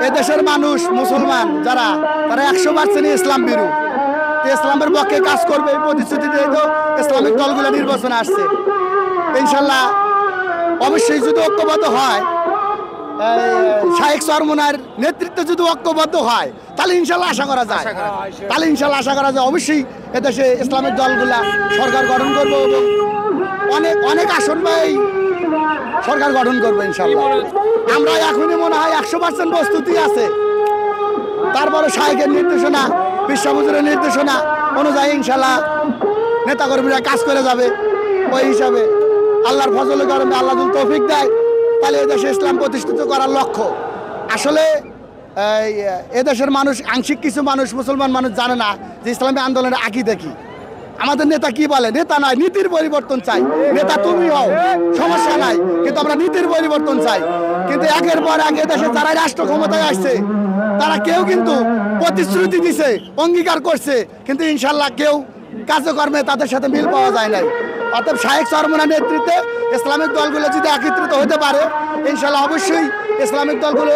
এদেশের মানুষ মুসলমান যারা তারা 100% ইসলাম বিরু, ইসলামের পক্ষে কাজ করবে এই প্রতিশ্রুতি দিয়ে তো ইসলামিক দলগুলো নির্বাচনে আসছে। ইনশাল্লাহ অবশ্যই যদি ঐক্যবদ্ধ হয়, শাহেখ চরমোনাইর নেতৃত্বে যদি ঐক্যবদ্ধ হয় তাহলে ইনশাল্লাহ আশা করা যায় অবশ্যই এদেশে ইসলামিক দলগুলা সরকার গঠন করবে এবং অনেক অনেক আসন পাই সরকার গঠন করবে ইনশাল্লাহ। আমরা এখনই মনে হয় 100% প্রস্তুতি আছে। তারপরে শাহেখের নির্দেশনা, বিশ্বমুজুরের নির্দেশনা অনুযায়ী ইনশাল্লাহ নেতাকর্মীরা কাজ করে যাবে। ওই হিসাবে আল্লাহর ফজলের কারণে আল্লাহ যদি তৌফিক দেয় তাহলে এদেশে ইসলাম প্রতিষ্ঠিত করার লক্ষ্য। আসলে এদেশের মানুষ, আংশিক কিছু মানুষ, মুসলমান মানুষ জানে না যে ইসলামী আন্দোলনের আকীদা কি। আমাদের নেতা কি বলে? নেতা নয়, নীতির পরিবর্তন চাই। নেতা তুমি হও, সমস্যা নাই, কিন্তু আমরা নীতির পরিবর্তন চাই। কিন্তু একের পর এক এদেশে যারা রাষ্ট্র ক্ষমতায় আসছে তারা কেউ কিন্তু প্রতিশ্রুতি দিছে, অঙ্গীকার করছে, কিন্তু ইনশাল্লাহ কেউ কার্যকর্মে তাদের সাথে মিল পাওয়া যায় নাই। অর্থাৎ শাহেখ চরমোনার নেতৃত্বে ইসলামিক দলগুলো যদি একত্রিত হতে পারে ইনশাল্লাহ অবশ্যই ইসলামিক দলগুলো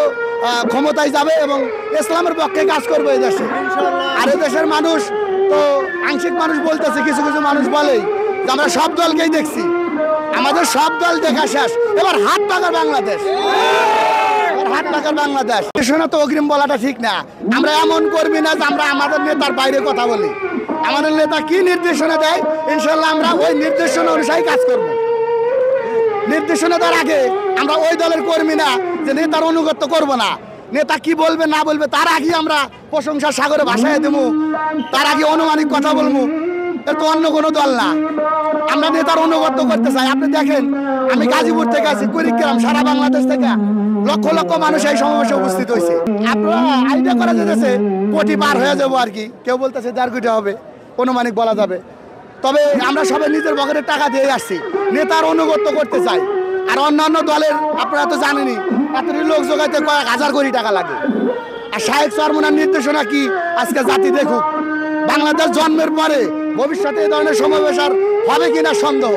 ক্ষমতায় যাবে এবং ইসলামের পক্ষে কাজ করবে এই দেশে। আর এই দেশের মানুষ তো আংশিক মানুষ বলতেছে, কিছু কিছু মানুষ বলে যে আমরা সব দলকেই দেখছি, আমাদের সব দল দেখা শেষ, এবার হাত পাকার বাংলাদেশ, শোনা তো অগ্রিম বলাটা ঠিক না। আমরা এমন করবি না যে আমরা আমাদের নেতার বাইরে কথা বলি। আমাদের নেতা কি নির্দেশনা দেয় ইনশাল্লাহ আমরা ওই নির্দেশনা অনুযায়ী কাজ করব। নির্দেশনা দেওয়ার আগে আমরা ওই দলের কর্মী না যে নেতার অনুগত্য করব না। নেতা কি বলবে না বলবে তার আগে আমরা প্রশংসার সাগরে ভাসায় দেবো, তার আগে অনুমানিক কথা বলবো। তো অন্য কোনো দল না, আমরা নেতার অনুগত্য করতে চাই। আপনি দেখেন আমি গাজীপুর থেকে আছি, কুড়িগ্রাম, সারা বাংলাদেশ থেকে লক্ষ লক্ষ মানুষ এই সমাবেশে উপস্থিত হয়েছে। আপনারা আইডিয়া করা যেতেছে কোটি পার হয়ে যাবো আর কি, কেউ বলতেছে 1.5 কোটি হবে, অনুমানিক বলা যাবে। তবে আমরা সবাই নিজের পকেটের টাকা দিয়ে আসছি, নেতার অনুগত্য করতে চাই। আর অন্যান্য দলের আপনারা তো জানেনই এত লোক জোগাইতে কয়েক হাজার কোটি টাকা লাগে। আর শাহেখ চরমোনার নির্দেশনা কি আজকে জাতি দেখুক। বাংলাদেশ জন্মের পরে ভবিষ্যতে এই ধরনের সমাবেশ আর হবে কিনা সন্দেহ।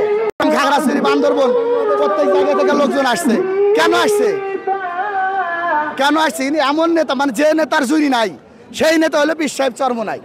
খাগড়াছড়ি, বান্দরবন প্রত্যেক জায়গা থেকে লোকজন আসছে। কেন আসছে? ইনি এমন নেতা, মানে যে নেতার জুরি নাই সেই নেতা হলো পীর সাহেব চরমোনাই।